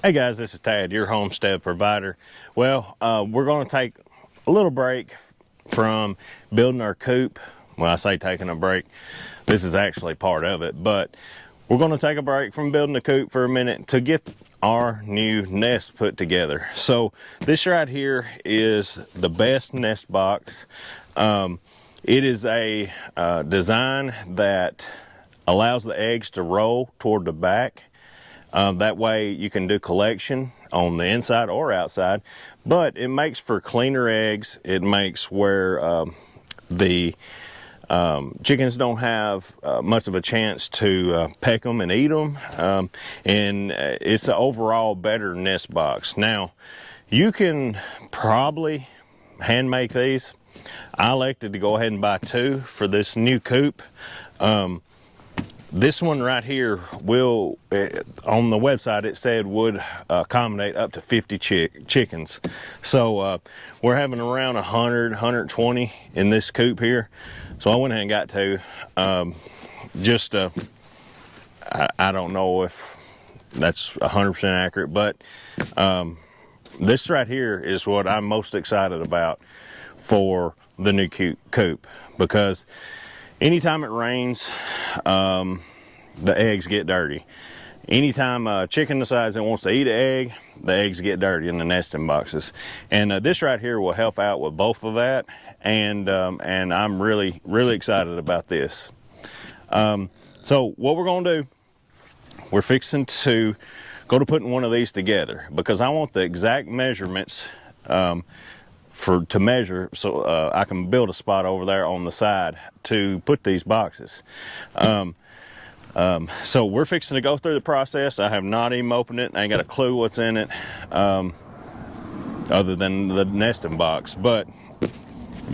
Hey guys, this is Tad, your homestead provider. Well, we're going to take a little break from building our coop. Well, I say taking a break. This is actually part of it, but we're going to take a break from building the coop for a minute to get our new nest put together. So this right here is the best nest box. It is a design that allows the eggs to roll toward the back. That way you can do collection on the inside or outside, but it makes for cleaner eggs. It makes where the chickens don't have much of a chance to peck them and eat them, and it's an overall better nest box. Now, you can probably hand make these. I elected to go ahead and buy 2 for this new coop. This one right here will, on the website it said would accommodate up to 50 chickens. So we're having around 100, 120 in this coop here. So I went ahead and got 2. I don't know if that's 100% accurate, but this right here is what I'm most excited about for the new coop, because anytime it rains, the eggs get dirty. Anytime a chicken decides it wants to eat an egg, the eggs get dirty in the nesting boxes. And this right here will help out with both of that. And I'm really excited about this. So what we're gonna do, we're fixing to go to putting one of these together, because I want the exact measurements to measure, so I can build a spot over there on the side to put these boxes. So we're fixing to go through the process. I have not even opened it. I ain't got a clue what's in it, other than the nesting box, but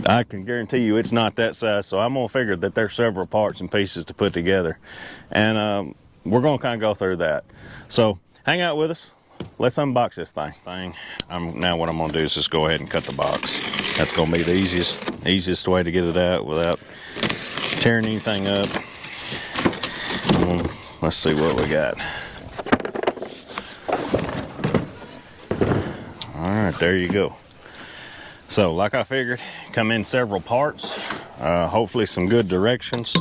I can guarantee you it's not that size. So I'm gonna figure that there's several parts and pieces to put together, and we're gonna kind of go through that. So hang out with us. Let's unbox this thing. Now what I'm gonna do is just go ahead and cut the box. That's gonna be the easiest way to get it out without tearing anything up. Let's see what we got. All right, there you go. So like I figured, come in several parts, hopefully some good directions,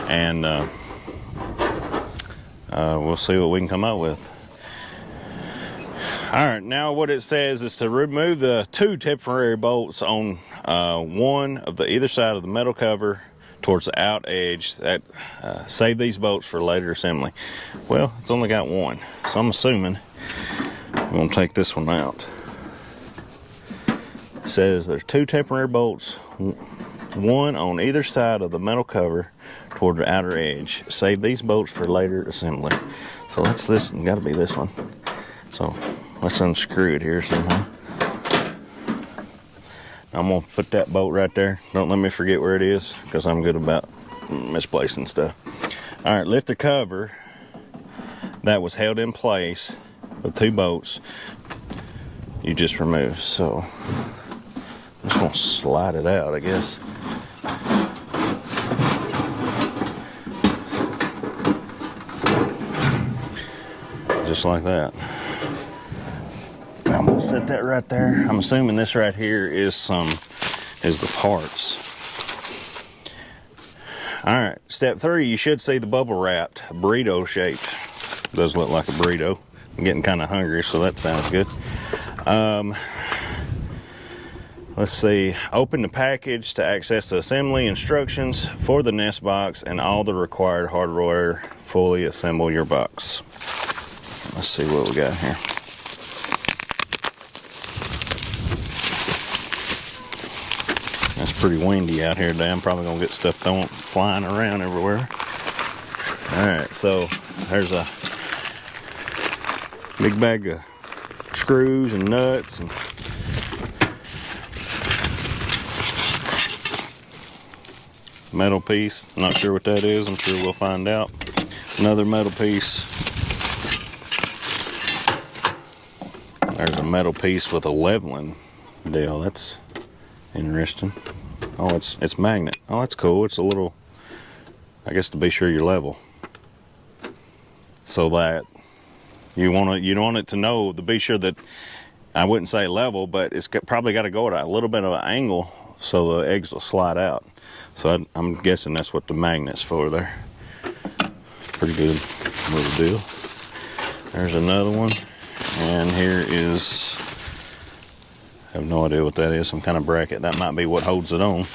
and we'll see what we can come up with. All right, now what it says is to remove the 2 temporary bolts on one of the either side of the metal cover towards the out edge. That save these bolts for later assembly. Well, it's only got 1, so I'm assuming I'm gonna take this one out. It says there's 2 temporary bolts, 1 on either side of the metal cover toward the outer edge. Save these bolts for later assembly. So that's this, gotta be this one. So let's unscrew it here somehow. I'm gonna put that bolt right there. Don't let me forget where it is, because I'm good about misplacing stuff. All right, lift the cover that was held in place with 2 bolts you just removed. So I'm just gonna slide it out, I guess. Just like that. I'm gonna set that right there. I'm assuming this right here is the parts. All right, step 3, you should see the bubble wrapped burrito shaped. Does look like a burrito. I'm getting kind of hungry, so that sounds good. Let's see, open the package to access the assembly instructions for the nest box and all the required hardware. Fully assemble your box. Let's see what we got here. It's pretty windy out here today. I'm probably gonna get stuff flying around everywhere. All right, so there's a big bag of screws and nuts and metal piece. Not sure what that is. I'm sure we'll find out. Another metal piece. There's a metal piece with a leveling deal. That's interesting. Oh, it's magnet. Oh, that's cool. It's a little, I guess, to be sure you're level. So that You want it to know, to be sure that, I wouldn't say level, but it's probably got to go at a little bit of an angle so the eggs will slide out. So I'm guessing that's what the magnet's for there. Pretty good little deal. There's another one, and here is, I have no idea what that is, some kind of bracket. That might be what holds it on.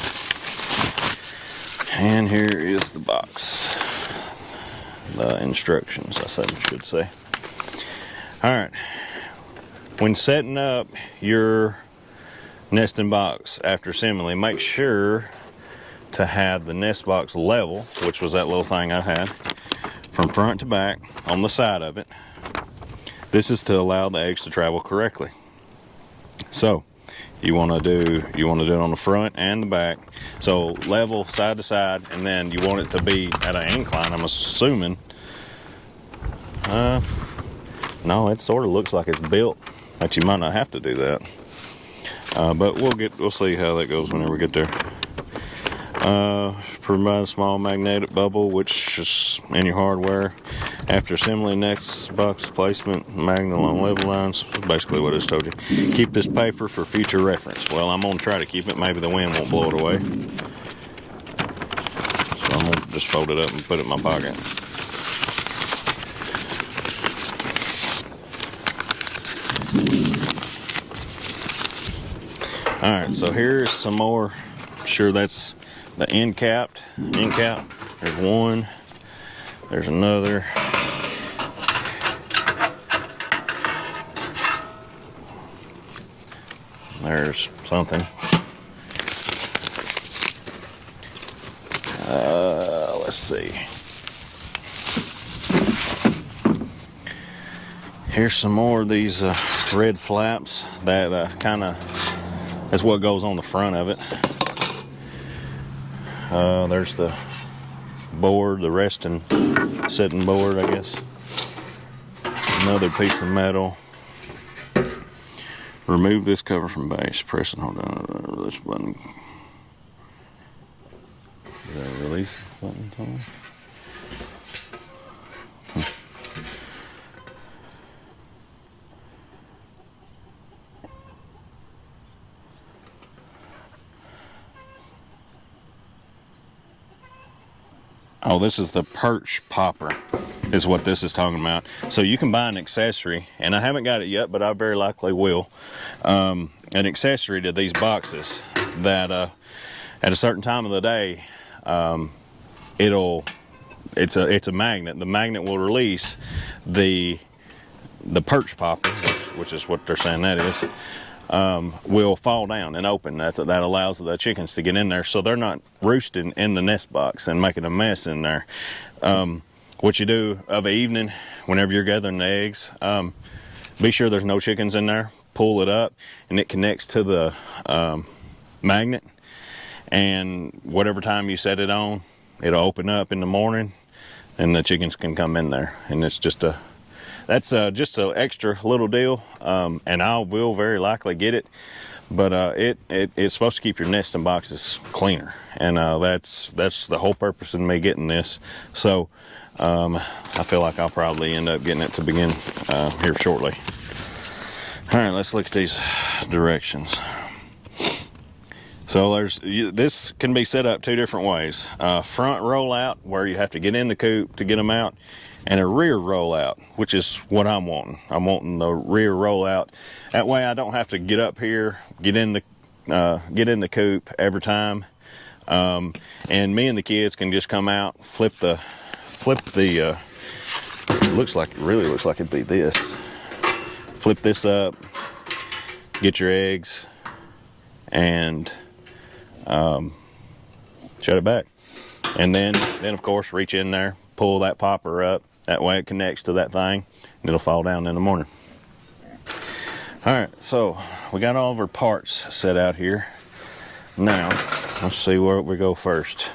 And here is the box, the instructions, I should say. All right, when setting up your nesting box after assembly, make sure to have the nest box level, which was that little thing I had, from front to back on the side of it. This is to allow the eggs to travel correctly. So you want to do it on the front and the back, so level side to side, and then you want it to be at an incline, I'm assuming. No, it sort of looks like it's built, but you might not have to do that. But we'll see how that goes whenever we get there. Provide a small magnetic bubble, which is in your hardware. After assembly, next box placement, magnet along level lines. Basically what it's told you. Keep this paper for future reference. Well, I'm gonna try to keep it. Maybe the wind won't blow it away. So I'm gonna just fold it up and put it in my pocket. All right, so here's some more. I'm sure that's the end cap. There's one. There's another. There's something. Let's see. Here's some more of these red flaps that kind of, that's what goes on the front of it. There's the board, the resting setting board, I guess. Another piece of metal. Remove this cover from base. Press and hold down this button. Is that a release button, Tom? Oh, this is the perch popper, is what this is talking about. So you can buy an accessory, and I haven't got it yet, but I very likely will. An accessory to these boxes that at a certain time of the day, it's a magnet. The magnet will release the perch popper, which is what they're saying that is. Will fall down and open. That allows the chickens to get in there, so they're not roosting in the nest box and making a mess in there. What you do of an evening, whenever you're gathering the eggs, be sure there's no chickens in there. Pull it up, and it connects to the magnet. And whatever time you set it on, it'll open up in the morning, and the chickens can come in there. And it's just that's just an extra little deal, and I will very likely get it, but it's supposed to keep your nesting boxes cleaner, and that's the whole purpose of me getting this. So I feel like I'll probably end up getting it to begin here shortly. All right, let's look at these directions. So this can be set up two different ways. Front rollout, where you have to get in the coop to get them out, and a rear rollout, which is what I'm wanting. I'm wanting the rear rollout. That way I don't have to get up here, get in the coop every time, and me and the kids can just come out, flip the. It really looks like it'd be this. Flip this up, get your eggs, and shut it back, and then of course reach in there, pull that popper up. That way it connects to that thing, and it'll fall down in the morning. All right, so we got all of our parts set out here. Now let's see where we go first.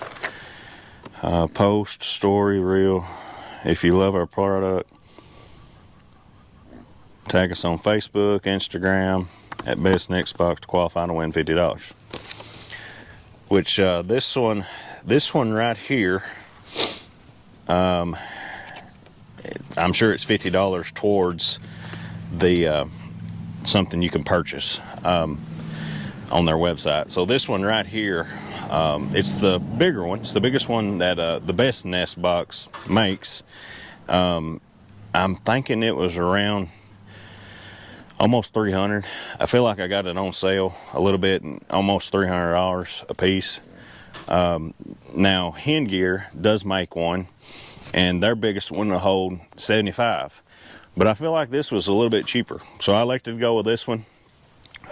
Post, story, reel. If you love our product, tag us on Facebook, Instagram, at Best Next Box to qualify to win $50. Which this one right here, I I'm sure it's $50 towards the something you can purchase on their website. So this one right here, it's the bigger one. It's the biggest one that the Best Nest box makes. I'm thinking it was around almost $300. I feel like I got it on sale a little bit, almost $300 a piece. Now Hen Gear does make one, and their biggest one will hold 75. But I feel like this was a little bit cheaper, so I elected to go with this one.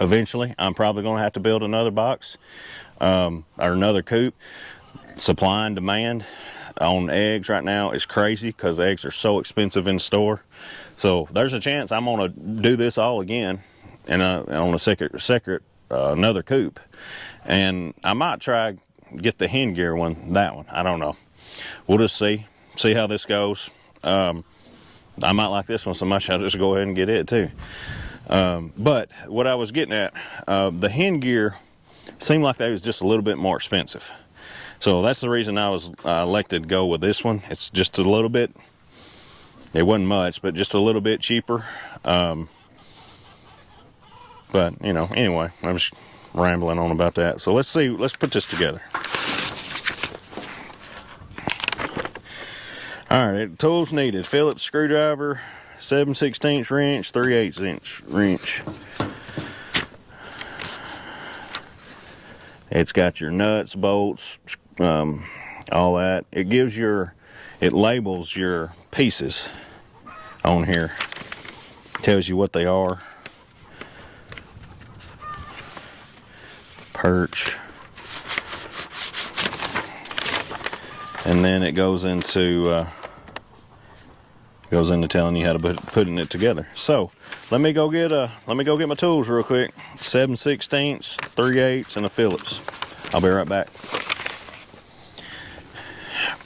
Eventually, I'm probably going to have to build another box or another coop. Supply and demand on eggs right now is crazy because eggs are so expensive in the store. So there's a chance I'm going to do this all again and on a second another coop. And I might try get the Hen Gear one, that one. I don't know. We'll just see how this goes. I might like this one so much I'll just go ahead and get it too. But what I was getting at, the Hen Gear seemed like they was just a little bit more expensive. So that's the reason I was elected to go with this one. It's just a little bit, it wasn't much, but just a little bit cheaper. But you know, anyway, I'm just rambling on about that. So let's put this together. All right, tools needed: Phillips screwdriver, 7/16 wrench, 3/8 wrench. It's got your nuts, bolts, all that. It labels your pieces on here. Tells you what they are. Perch. And then it goes into telling you how to putting it together. So let me go get my tools real quick. 7/16, 3/8, and a Phillips. I'll be right back.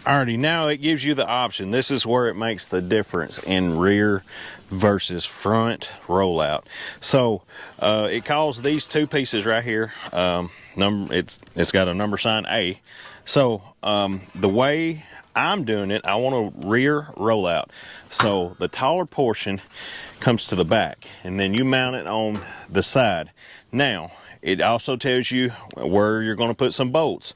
Alrighty, now it gives you the option. This is where it makes the difference in rear versus front rollout. So it calls these two pieces right here. It's got a number sign A. So the way I'm doing it, I want a rear rollout. So the taller portion comes to the back, and then you mount it on the side. Now, it also tells you where you're going to put some bolts.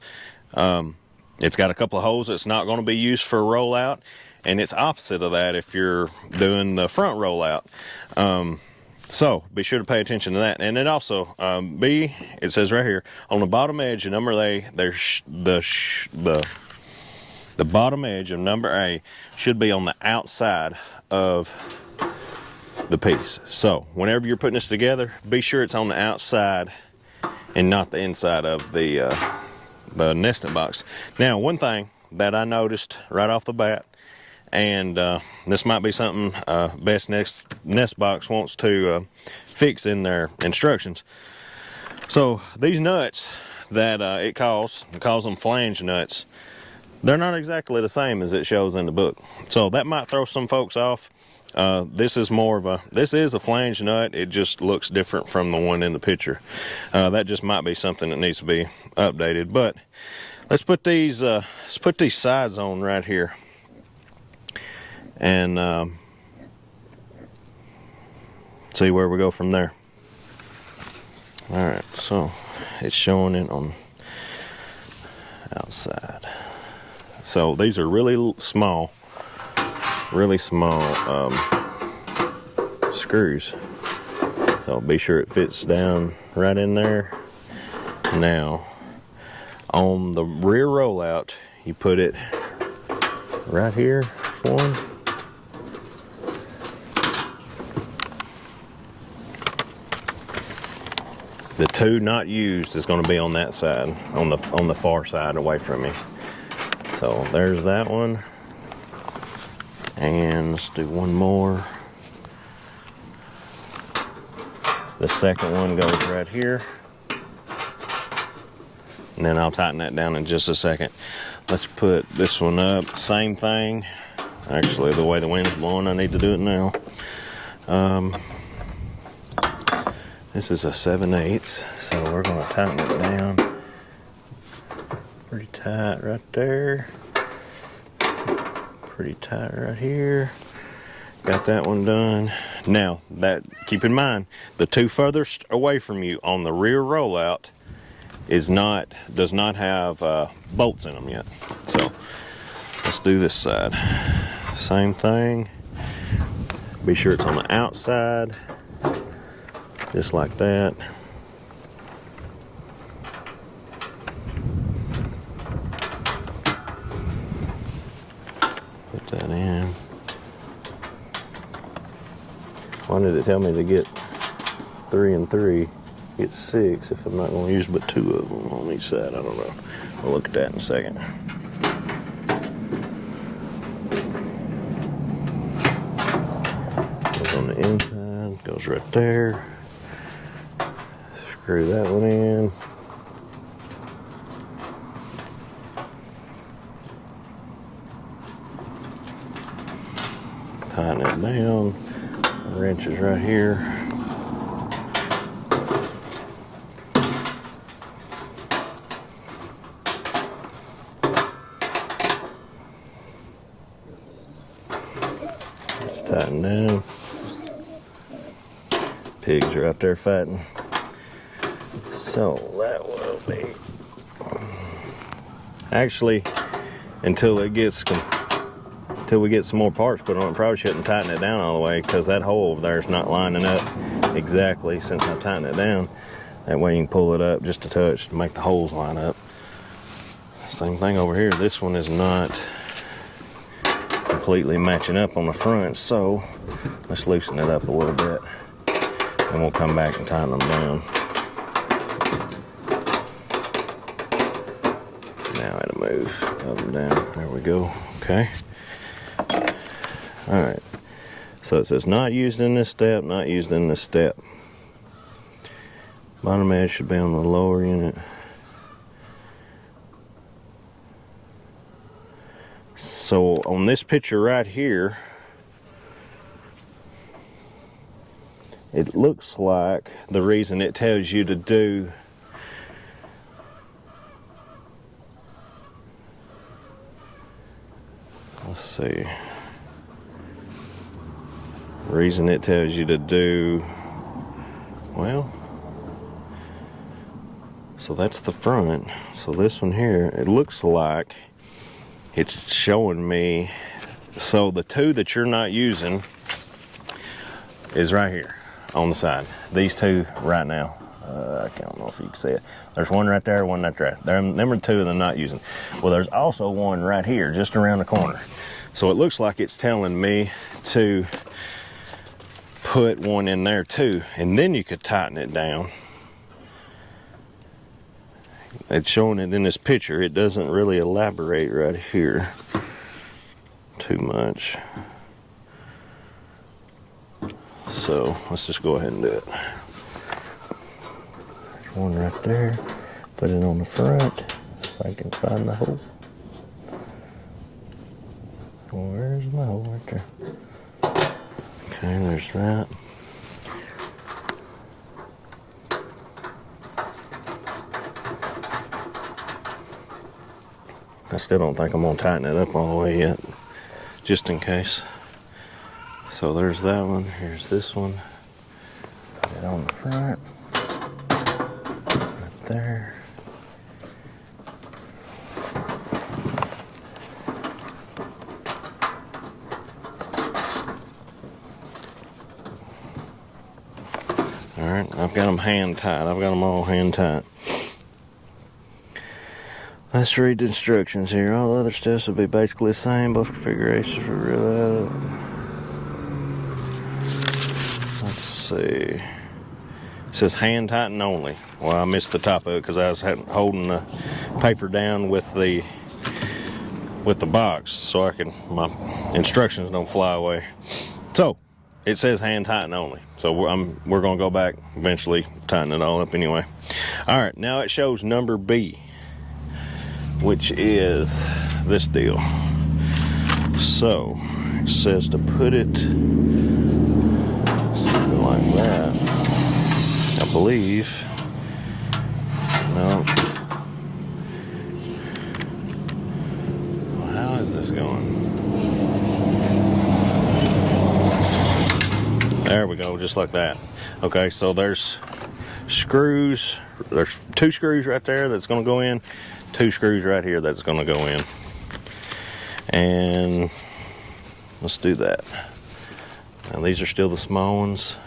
It's got a couple of holes that's not going to be used for a rollout, and it's opposite of that if you're doing the front rollout. So be sure to pay attention to that. And then also, B, it says right here on the bottom edge of number A, there's the bottom edge of number A should be on the outside of the piece. So whenever you're putting this together, be sure it's on the outside and not the inside of the nesting box. Now, one thing that I noticed right off the bat, and this might be something Best Nest Box wants to fix in their instructions. So these nuts that it calls them flange nuts, they're not exactly the same as it shows in the book. So that might throw some folks off. This is a flange nut. It just looks different from the one in the picture. That just might be something that needs to be updated. But let's put these sides on right here, and see where we go from there. All right, so it's showing it on outside. So these are really small screws. So be sure it fits down right in there. Now, on the rear rollout, you put it right here, one. The two not used is going to be on that side, on the far side away from me. So there's that one. And let's do one more. The second one goes right here. And then I'll tighten that down in just a second. Let's put this one up. Same thing. Actually, the way the wind's blowing, I need to do it now. This is a 7/8, so we're going to tighten it down pretty tight right there. Pretty tight right here. Got that one done. Now, keep in mind, the two furthest away from you on the rear rollout does not have bolts in them yet. So let's do this side. Same thing. Be sure it's on the outside, just like that. Put that in. Why did it tell me to get 3 and 3? Get 6 if I'm not going to use but 2 of them on each side. I don't know. We'll look at that in a second. Goes on the inside, goes right there. Screw that one in. Tighten it down. The wrench is right here. Tighten down. Pigs are out there fighting. So that will be actually until we get some more parts put on it. Probably shouldn't tighten it down all the way because that hole over there is not lining up exactly since I tightened it down. That way you can pull it up just a touch to make the holes line up. Same thing over here. This one is not completely matching up on the front, so let's loosen it up a little bit and we'll come back and tighten them down. Now it'll move up and down. There we go. Okay. All right. So it says not used in this step, not used in this step. Bottom edge should be on the lower unit. So on this picture right here, it looks like the reason it tells you to do let's see. The reason it tells you to do, well, so that's the front. So this one here, it looks like it's showing me, so the 2 that you're not using is right here on the side. These 2 right now. I don't know if you can see it. There's one right there, one right there. Them are 2 of them not using. Well, there's also one right here, just around the corner. So it looks like it's telling me to put one in there too, and then you could tighten it down. It's showing it in this picture. It doesn't really elaborate right here too much. So let's just go ahead and do it. There's one right there. Put it on the front if I can find the hole. Where's my hole? Right there. Okay, there's that. I still don't think I'm gonna tighten it up all the way yet, just in case. So there's that one. Here's this one. Put it on the front. Right there. Alright, I've got them hand tied. I've got them all hand tied. Let's read the instructions here. All other steps will be basically the same. Both configurations for real. Let's see. It says hand tighten only. Well, I missed the top of it because I was holding the paper down with the box so my instructions don't fly away. So it says hand tighten only. So we're gonna go back eventually, tighten it all up anyway. All right, now it shows number B, which is this deal. So it says to put it something like that, I believe. No. Well, how is this going? There we go, just like that. Okay, so there's screws. There's 2 screws right there that's going to go in, 2 screws right here that's going to go in. And let's do that. Now these are still the small ones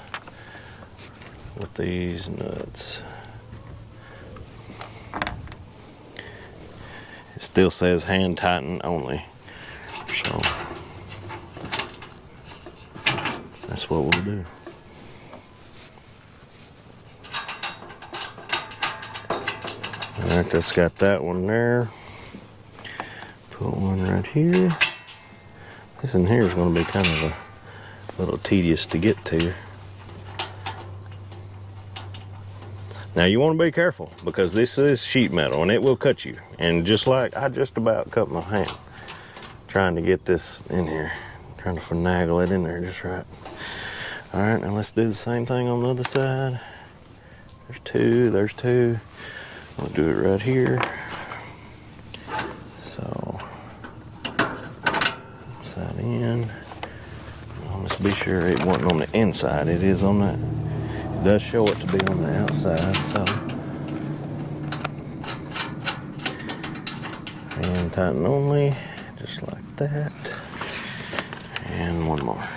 with these nuts. It still says hand tighten only. So that's what we'll do. Alright, that's got that one there. Put one right here. This in here is going to be kind of a little tedious to get to. Now you want to be careful because this is sheet metal and it will cut you. And just like I just about cut my hand trying to get this in here, trying to finagle it in there just right. All right, now let's do the same thing on the other side. There's 2, there's 2. I'll do it right here. So side in. Let's be sure it wasn't on the inside. It is on that. It does show it to be on the outside. So and tighten only, just like that. And one more.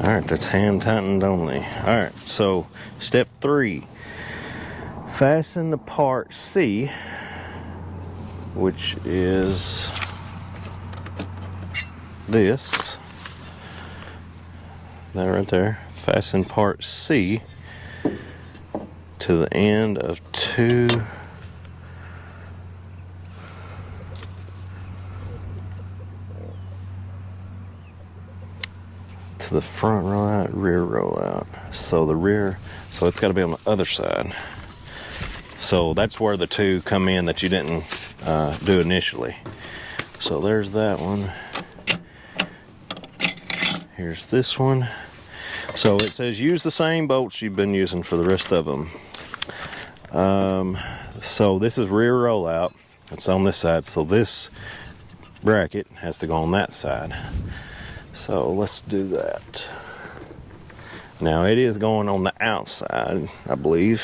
All right, that's hand tightened only. All right, so step 3, fasten the part C, which is this, that right there. Fasten part C to the end of 2 to the front rollout, rear rollout. So the rear, so it's got to be on the other side. So that's where the 2 come in that you didn't do initially. So there's that one. Here's this one. So it says use the same bolts you've been using for the rest of them. So this is rear rollout. It's on this side. So this bracket has to go on that side. So let's do that. Now it is going on the outside, I believe.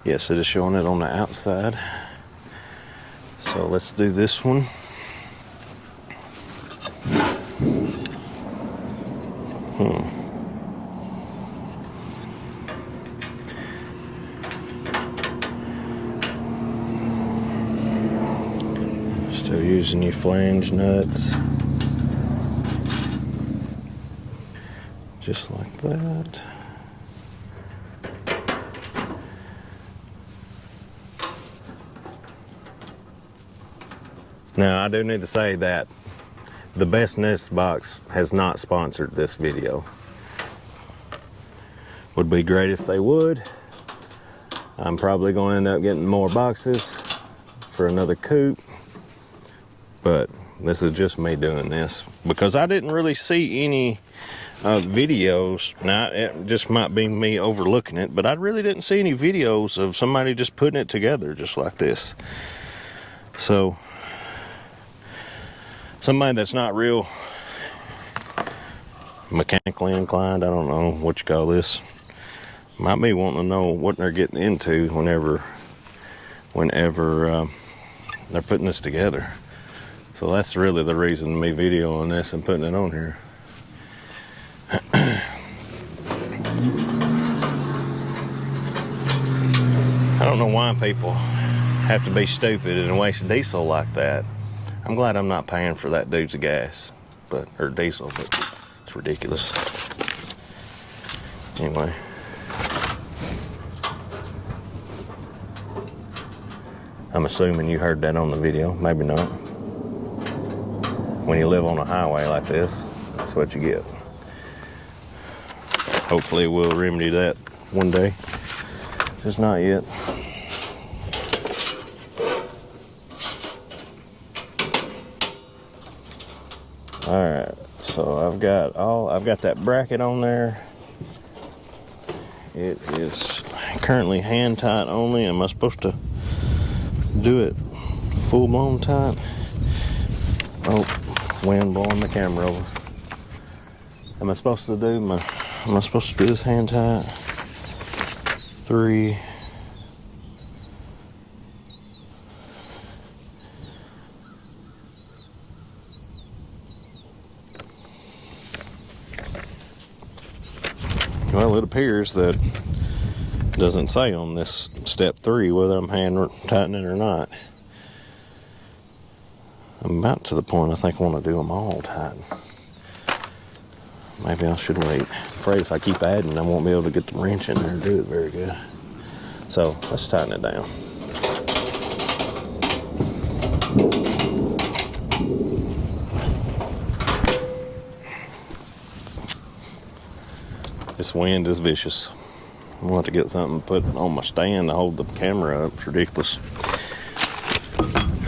Yes, it is showing it on the outside. So let's do this one. Still using your flange nuts. Just like that. Now I do need to say that the Best Nest Box has not sponsored this video. Would be great if they would. I'm probably going to end up getting more boxes for another coop, but this is just me doing this because I didn't really see any videos. Now it just might be me overlooking it, but I really didn't see any videos of somebody just putting it together just like this. So somebody that's not real mechanically inclined, I don't know what you call this, might be wanting to know what they're getting into whenever they're putting this together. So that's really the reason me videoing this and putting it on here. I don't know why people have to be stupid and waste diesel like that. I'm glad I'm not paying for that dude's gas, or diesel, but it's ridiculous. Anyway. I'm assuming you heard that on the video, maybe not. When you live on a highway like this, that's what you get. Hopefully we'll remedy that one day. Just not yet. Alright, so I've got that bracket on there. It is currently hand tight only. Am I supposed to do it full blown tight? Oh, wind blowing the camera over. Am I supposed to do this hand tight? 3. Well, it appears that it doesn't say on this step 3 whether I'm hand tightening or not. I'm about to the point I think I want to do them all tight. Maybe I should wait. I'm afraid if I keep adding, I won't be able to get the wrench in there and do it very good. So let's tighten it down. This wind is vicious. I'm going to have to get something put on my stand to hold the camera up. It's ridiculous.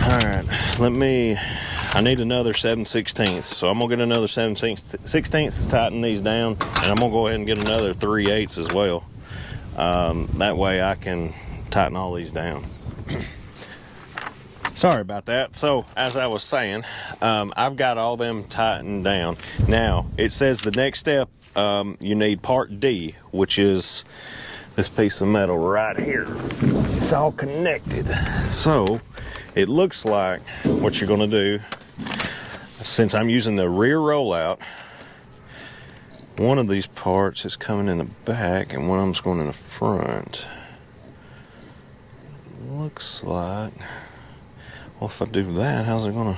Alright, I need another 7/16. So I'm going to get another 7/16 to tighten these down. And I'm going to go ahead and get another 3/8 as well. That way I can tighten all these down. Sorry about that. So as I was saying, I've got all them tightened down. Now, it says the next step, you need part D, which is this piece of metal right here. It's all connected. So it looks like what you're going to do, since I'm using the rear rollout, one of these parts is coming in the back and one of them's going in the front. Looks like, well, if I do that, how's it gonna,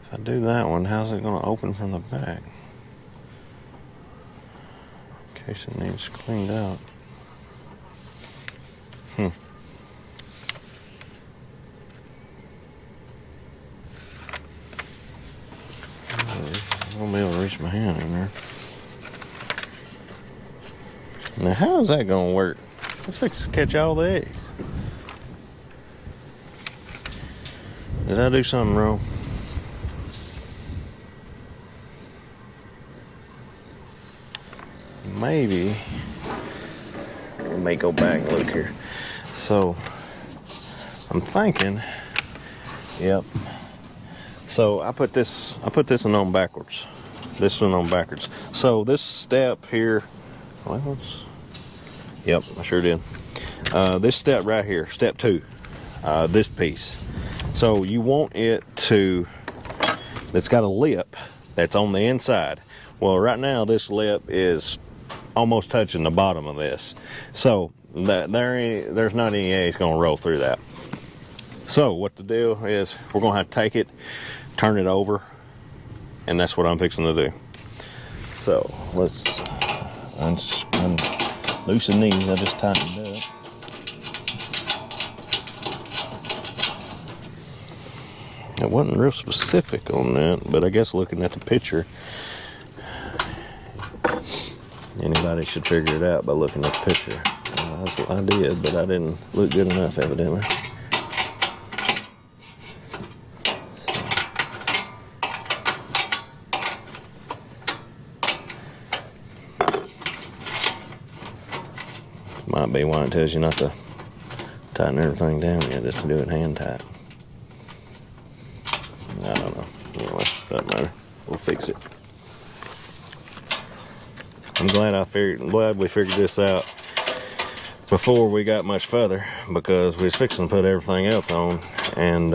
if I do that one, how's it gonna open from the back? In case it needs cleaned out. I won't be able to reach my hand in there. Now, how is that gonna work? Let's fix to catch all the eggs. Did I do something wrong? Maybe. Let me go back and look here. So, I'm thinking, yep. So I put this one on backwards. This one on backwards. So this step here, well, yep, I sure did. This step right here, step 2, this piece. So you want it to, it's got a lip that's on the inside. Well, right now this lip is almost touching the bottom of this. So there's not any eggs gonna roll through that. So what the deal is, we're gonna have to take it, turn it over, and that's what I'm fixing to do. So let's loosen these. I just tightened it up. I wasn't real specific on that, but I guess looking at the picture, anybody should figure it out by looking at the picture. I did, but I didn't look good enough, evidently. Might be why it tells you not to tighten everything down yet, just to do it hand tight. I don't know. Anyway, doesn't matter. We'll fix it. I'm glad we figured this out before we got much further, because we was fixing to put everything else on, and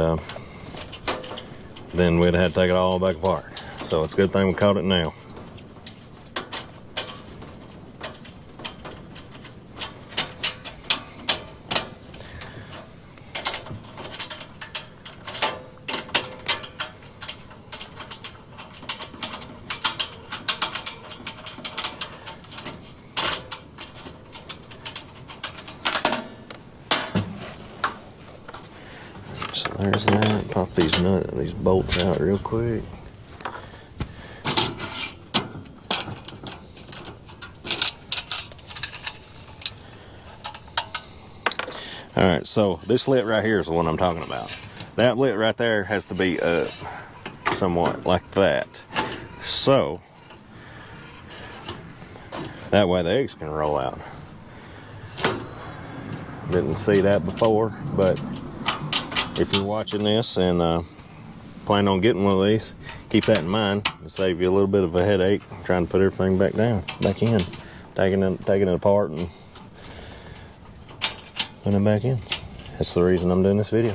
then we'd have to take it all back apart. So it's a good thing we caught it now. So there's that. Pop these bolts out real quick. All right, so this lip right here is the one I'm talking about. That lip right there has to be up somewhat like that. So That way the eggs can roll out. Didn't see that before, but if you're watching this and plan on getting one of these, keep that in mind. It'll save you a little bit of a headache trying to put everything back in, taking it apart and putting it back in. That's the reason I'm doing this video.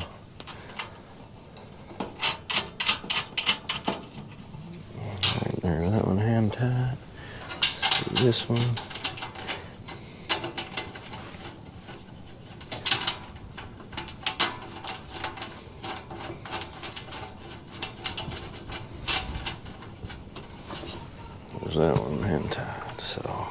Right there, that one hand tied. Let's do this one. There's that one hand tied, so.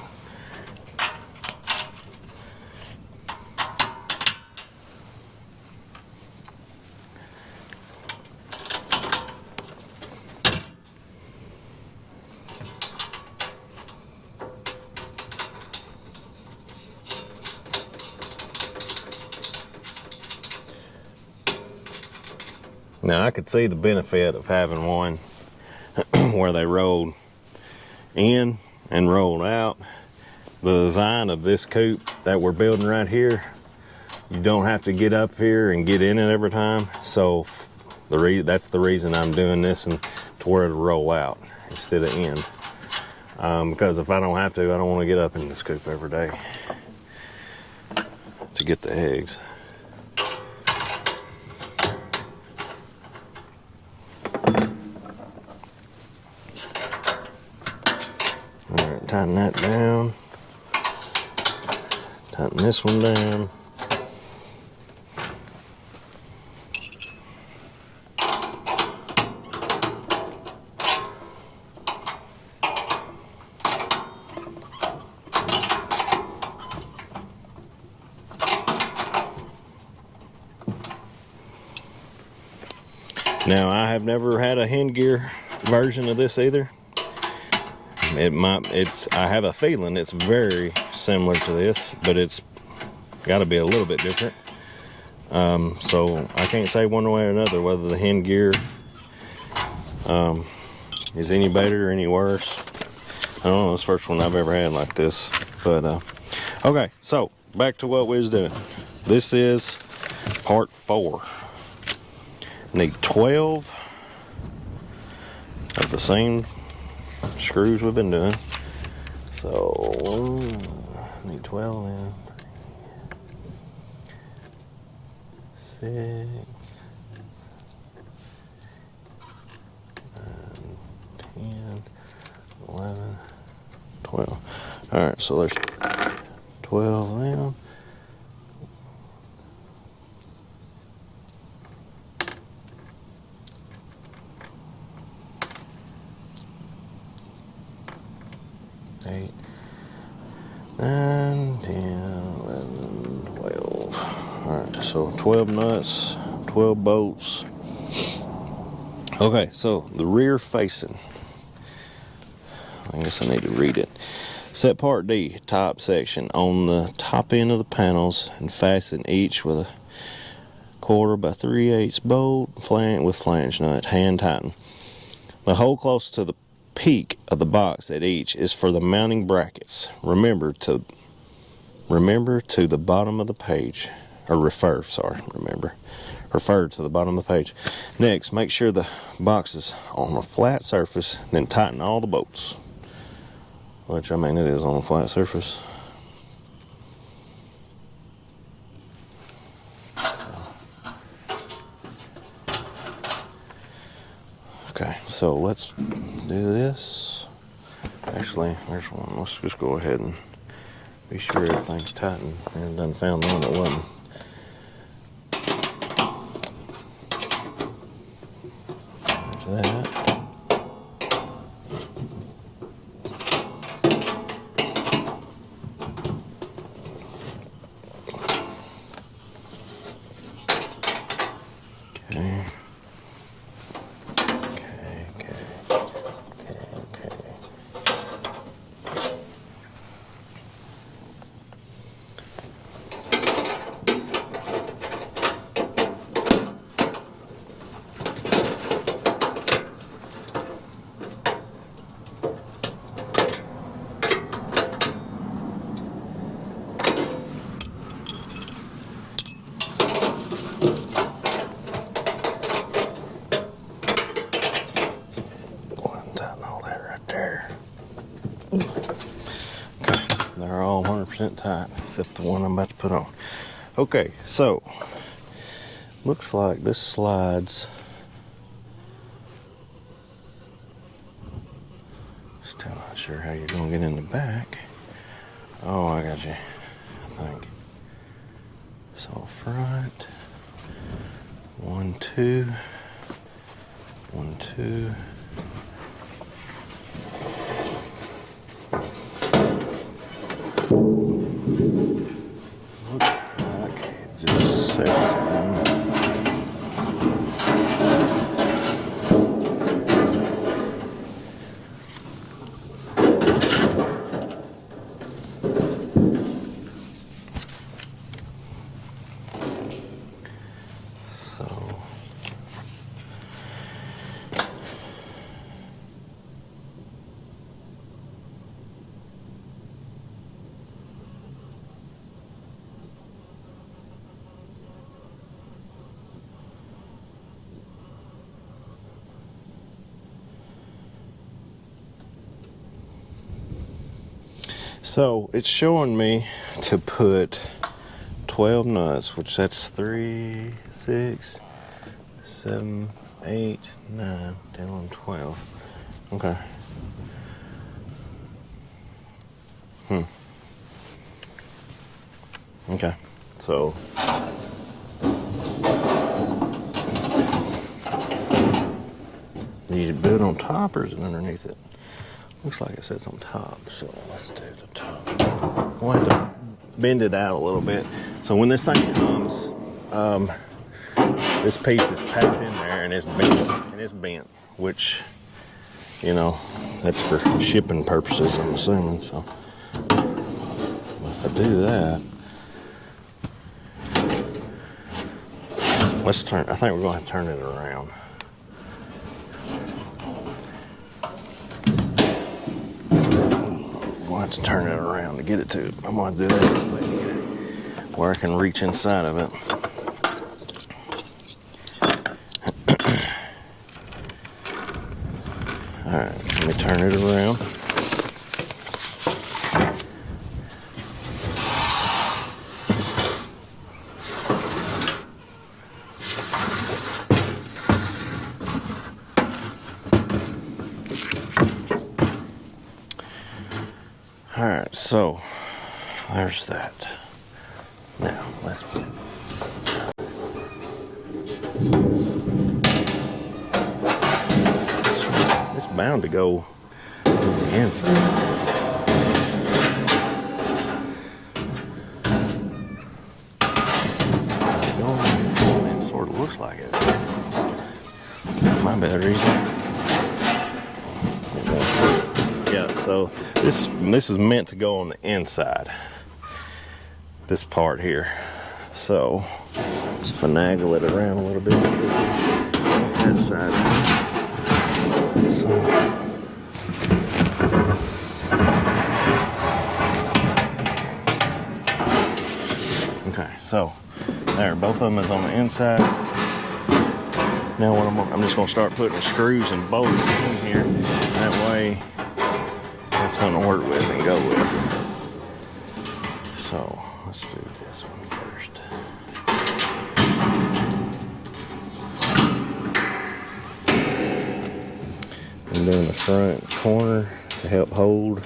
Now I could see the benefit of having one where they rolled in and rolled out. The design of this coop that we're building right here, you don't have to get up here and get in it every time. So that's the reason I'm doing this, and to where it'll roll out instead of in. Because if I don't have to, I don't want to get up in this coop every day to get the eggs. Alright, tighten that down. Tighten this one down. Now, I have never had a hen gear version of this either. I have a feeling it's very similar to this, but it's got to be a little bit different. So I can't say one way or another whether the hen gear is any better or any worse. I don't know, it's the first one I've ever had like this. But okay, so back to what we was doing. This is part 4. Need 12 of the same screws we've been doing. So need 12 then. 6, 9, 10, 11, 12. Alright, so there's 12 of them. Eight, 9, 10, 11, 12. Alright, so 12 nuts, 12 bolts. Okay, so the rear facing. I guess I need to read it. Set part D, top section, on the top end of the panels and fasten each with a 1/4 by 3/8 bolt with flange nut, hand tighten. The hole close to the peak of the box at each is for the mounting brackets. Remember to the bottom of the page, or refer to the bottom of the page. Next, make sure the box is on a flat surface, then tighten all the bolts. Which, I mean, it is on a flat surface. Okay, so let's do this. Actually, there's one. Let's just go ahead and be sure everything's tightened. And done found one that wasn't. There's that. there. Okay, they're all 100% tight, except the one I'm about to put on. Okay, so, looks like this slides. Still not sure how you're gonna get in the back. Oh, I got you, I think. So front, 1, 2, 1, 2. Looks like it just sets in. So it's showing me to put 12 nuts, which that's 3, 6, 7, 8, 9, 10, 11, 12. Okay. Okay. So you build on top, or is it underneath it? Looks like it says on top, so let's do the top. We'll have to bend it out a little bit. So when this thing comes, this piece is packed in there and it's bent, which, you know, that's for shipping purposes, I'm assuming. So if I do that, let's turn. I think we're going to turn it around. To turn it around to get it to. I'm going to do that where I can reach inside of it. All right, let me turn it around. All right, so there's that. Now let's. It's bound to go on the inside. It sort of looks like it. My bad reason. Yeah, so this is meant to go on the inside. This part here. So let's finagle it around a little bit. That side. So. Okay, so there, both of them is on the inside. Now what I'm just gonna start putting screws and bolts in here. That way something to work with and go with. So let's do this one first. I'm doing the front corner to help hold.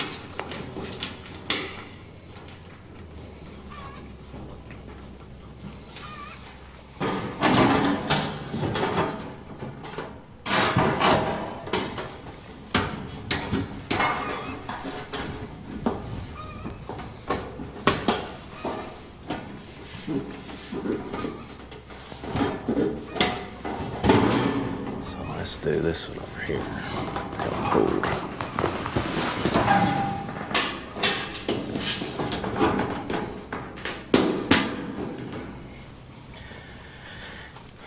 Let's do this one over here. Help hold.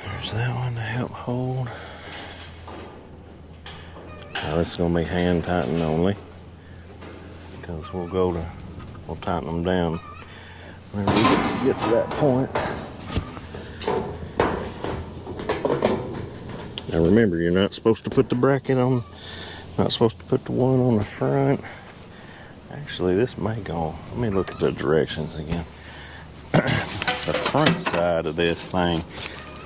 There's that one to help hold. Now this is going to be hand tighten only, because we'll tighten them down whenever we get to that point. Now remember, you're not supposed to put the bracket on Not supposed to put the one on the front. Actually, this may go. Let me look at the directions again. The front side of this thing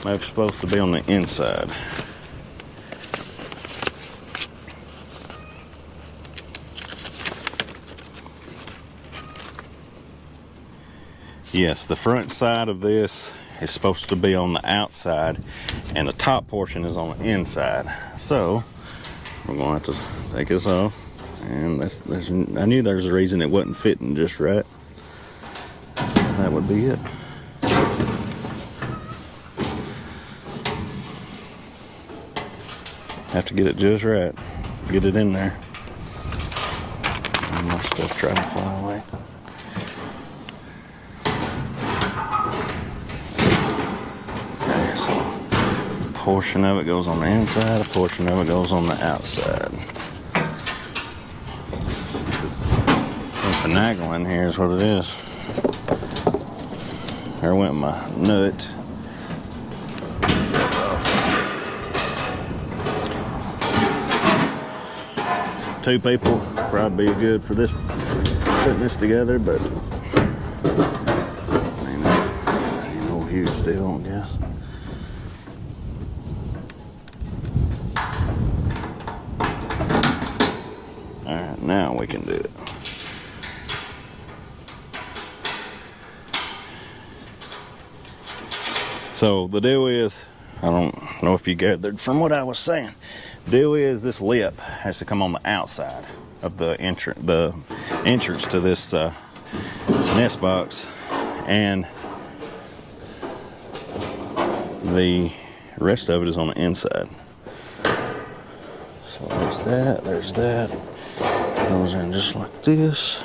may be supposed to be on the inside. Yes, the front side of this is supposed to be on the outside, and the top portion is on the inside. So we're going to have to take this off, and I knew there was a reason it wasn't fitting just right. That would be it. Have to get it just right. Get it in there. And my stuff trying to fly away. Okay, so a portion of it goes on the inside, a portion of it goes on the outside. Some finagling here is what it is. There went my nut. Two people probably be good for this, putting this together, but ain't no huge deal, I guess. All right, now we can do it. So the deal is, I don't know if you gathered from what I was saying. Deal is, this lip has to come on the outside of the entrance to this nest box, and the rest of it is on the inside. So there's that. Goes in just like this.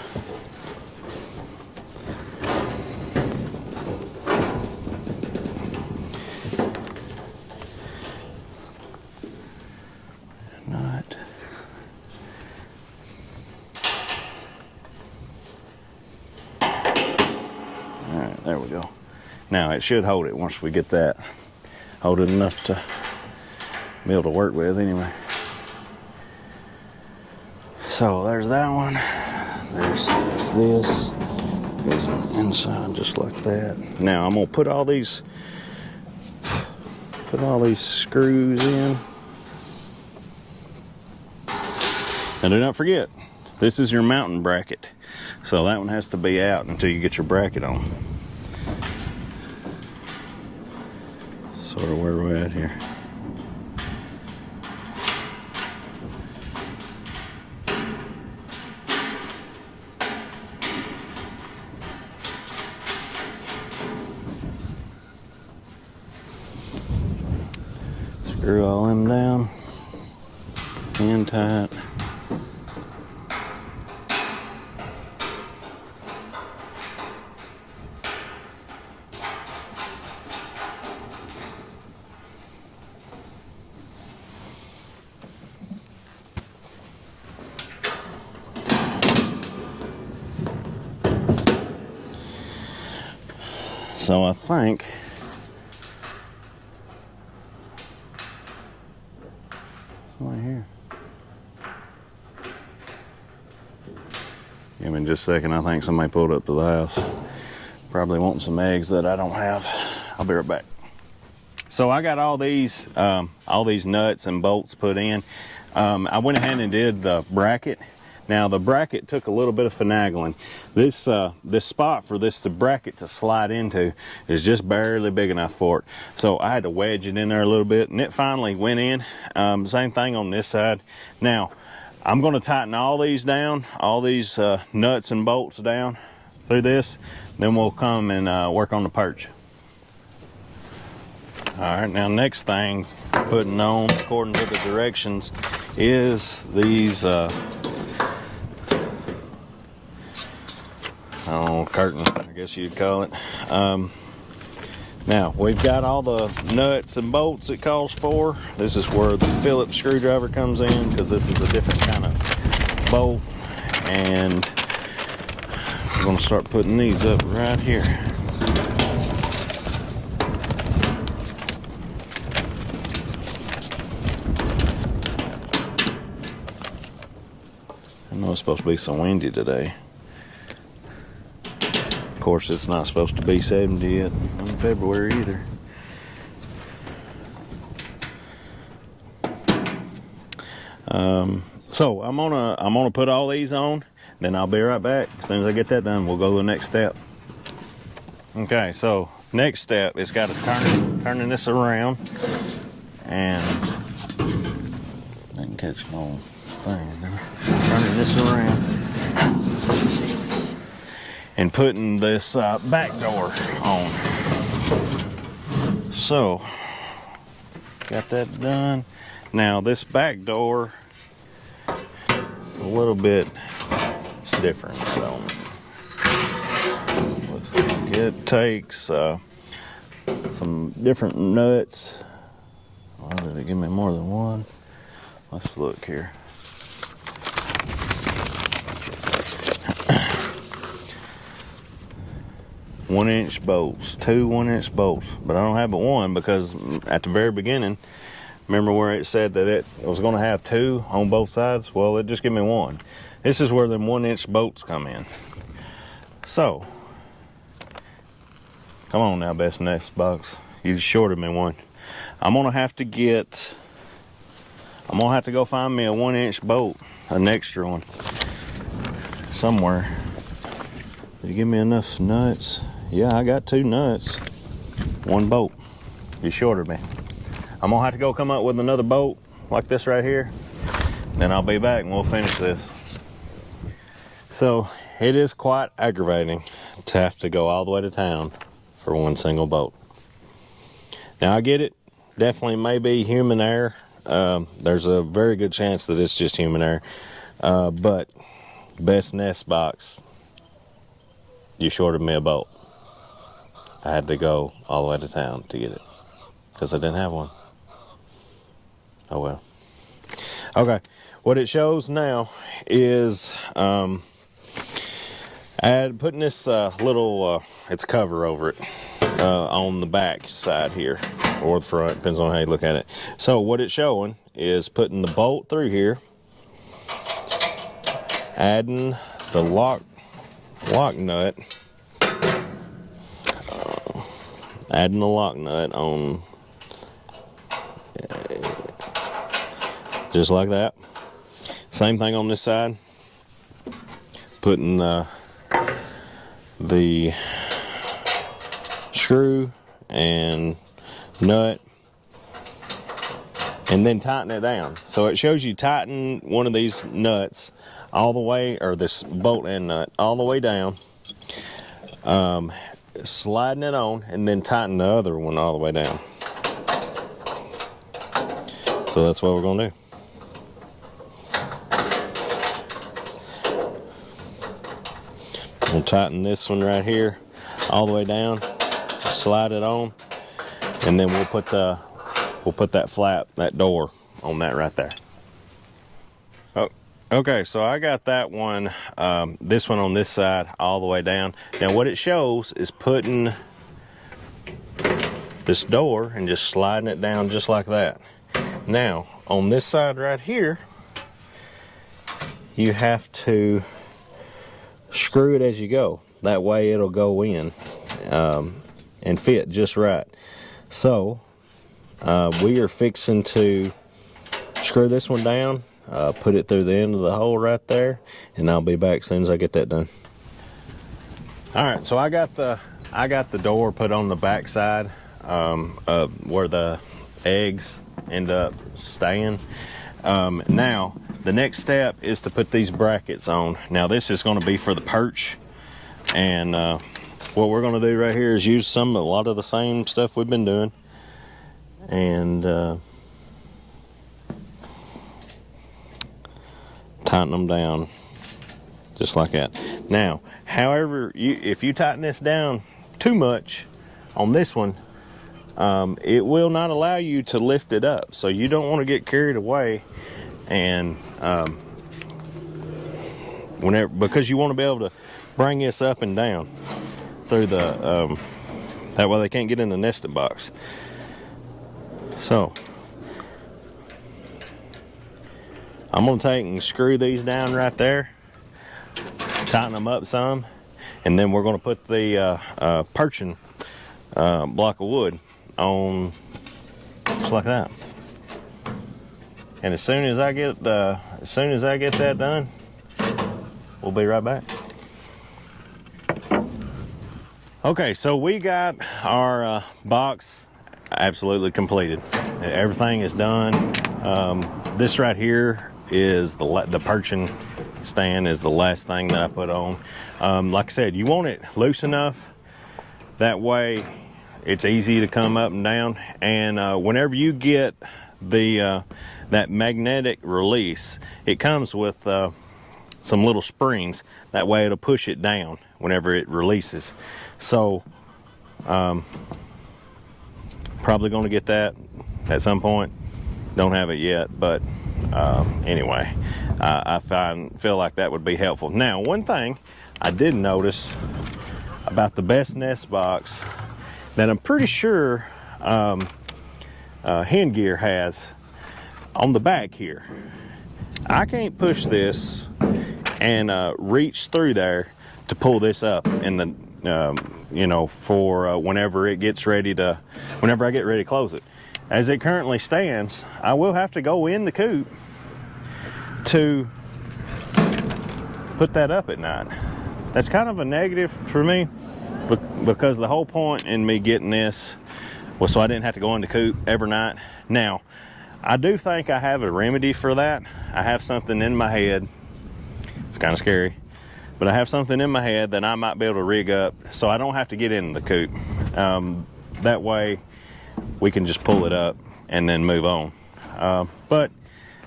There we go. Now it should hold it once we get that. Hold it enough to be able to work with anyway. So there's that one. There's this. Goes on the inside just like that. Now I'm gonna put all these screws in. And do not forget, this is your mounting bracket. So that one has to be out until you get your bracket on. Sort of where we're at here. Screw all them down and tight. So I think right here. Give me just a second. I think somebody pulled up to the house. Probably wanting some eggs that I don't have. I'll be right back. So I got all these nuts and bolts put in. I went ahead and did the bracket. Now the bracket took a little bit of finagling. This spot for the bracket to slide into is just barely big enough for it. So I had to wedge it in there a little bit, and it finally went in. Same thing on this side. Now I'm going to tighten all these down, all these nuts and bolts down through this. Then we'll come and work on the perch. All right, now next thing putting on according to the directions is these curtain, I guess you'd call it. Now we've got all the nuts and bolts it calls for. This is where the Phillips screwdriver comes in, because this is a different kind of bolt, and we're going to start putting these up right here. I know it's supposed to be so windy today. Of course, it's not supposed to be 70 yet in February either. So I'm gonna put all these on, then I'll be right back. As soon as I get that done, we'll go to the next step. Okay, so next step is got us turning this around, and I can catch an old thing. Turning this around and putting this back door on. So got that done. Now this back door, a little bit different. So looks like it takes some different nuts. Why did it give me more than one? Let's look here. One-inch bolts, two 1-inch bolts, but I don't have but one because at the very beginning, remember where it said that it was going to have two on both sides? Well, it just gave me one. This is where them 1-inch bolts come in. So, come on now, Best Nest Box. You shorted me one. I'm gonna have to go find me a 1-inch bolt, an extra one, somewhere. Did you give me enough nuts? Yeah, I got 2 nuts, 1 bolt. You shorted me. I'm gonna have to go come up with another bolt like this right here. Then I'll be back and we'll finish this. So it is quite aggravating to have to go all the way to town for one single bolt. Now I get it, definitely may be human error. There's a very good chance that it's just human error. But Best Nest Box, you shorted me a bolt. I had to go all the way to town to get it because I didn't have one. Oh well. Okay, what it shows now is putting this little it's cover over it on the back side here or the front, depends on how you look at it. So what it's showing is putting the bolt through here, adding the lock nut, adding the lock nut on just like that. Same thing on this side, putting the screw and nut and then tighten it down. So it shows you tighten one of these nuts all the way, or this bolt and nut all the way down, sliding it on, and then tighten the other one all the way down. So that's what we're gonna do. We'll tighten this one right here all the way down, slide it on, and then we'll put that flap, that door on that right there. Oh, okay, so I got that one, this one on this side all the way down. Now what it shows is putting this door and just sliding it down just like that. Now on this side right here, you have to screw it as you go. That way it'll go in and fit just right. So we are fixing to screw this one down, put it through the end of the hole right there, and I'll be back as soon as I get that done. All right, so I got the door put on the back side where the eggs end up staying. Now the next step is to put these brackets on. Now this is going to be for the perch, and what we're going to do right here is use a lot of the same stuff we've been doing, and tighten them down just like that. Now, however, if you tighten this down too much on this one, it will not allow you to lift it up. So you don't want to get carried away, and because you want to be able to bring this up and down through the that way they can't get in the nesting box. So I'm gonna take and screw these down right there, tighten them up some, and then we're gonna put the perching block of wood on just like that. And as soon as I get that done, we'll be right back. Okay, so we got our box absolutely completed. Everything is done. This right here is the perching stand is the last thing that I put on. Like I said, you want it loose enough, that way it's easy to come up and down. And whenever you get the that magnetic release, it comes with some little springs. That way it'll push it down whenever it releases. So probably going to get that at some point. Don't have it yet, but anyway, I feel like that would be helpful. Now, one thing I did notice about the Best Nest box that I'm pretty sure Hen Gear has on the back here. I can't push this and reach through there to pull this up in the you know, for whenever it gets ready to, whenever I get ready to close it. As it currently stands, I will have to go in the coop to put that up at night. That's kind of a negative for me, because the whole point in me getting this was so I didn't have to go in the coop every night. Now, I do think I have a remedy for that. I have something in my head. It's kind of scary, but I have something in my head that I might be able to rig up so I don't have to get in the coop. That way we can just pull it up and then move on. But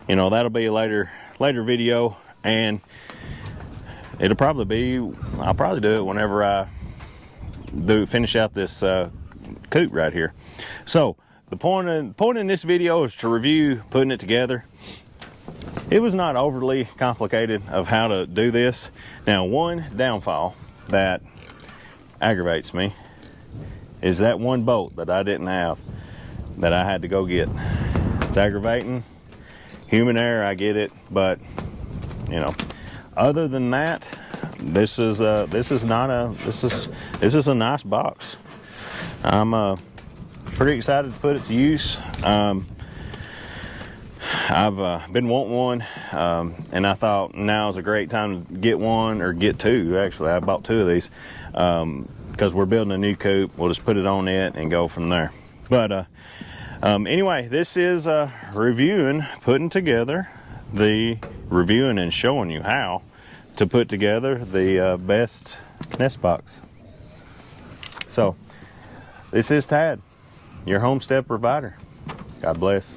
you know, that'll be a later video, and it'll probably be, I'll probably do it whenever I finish out this coop right here. So the point in this video is to review putting it together. It was not overly complicated of how to do this. Now, one downfall that aggravates me is that one bolt that I didn't have, that I had to go get. It's aggravating. Human error, I get it, but you know, other than that, this is a nice box. I'm pretty excited to put it to use. I've been wanting one, and I thought now is a great time to get one, or get two. Actually, I bought two of these because we're building a new coop. We'll just put it on it and go from there. But anyway, this is reviewing and showing you how to put together the Best Nest box. So this is Tad, your homestead provider. God bless.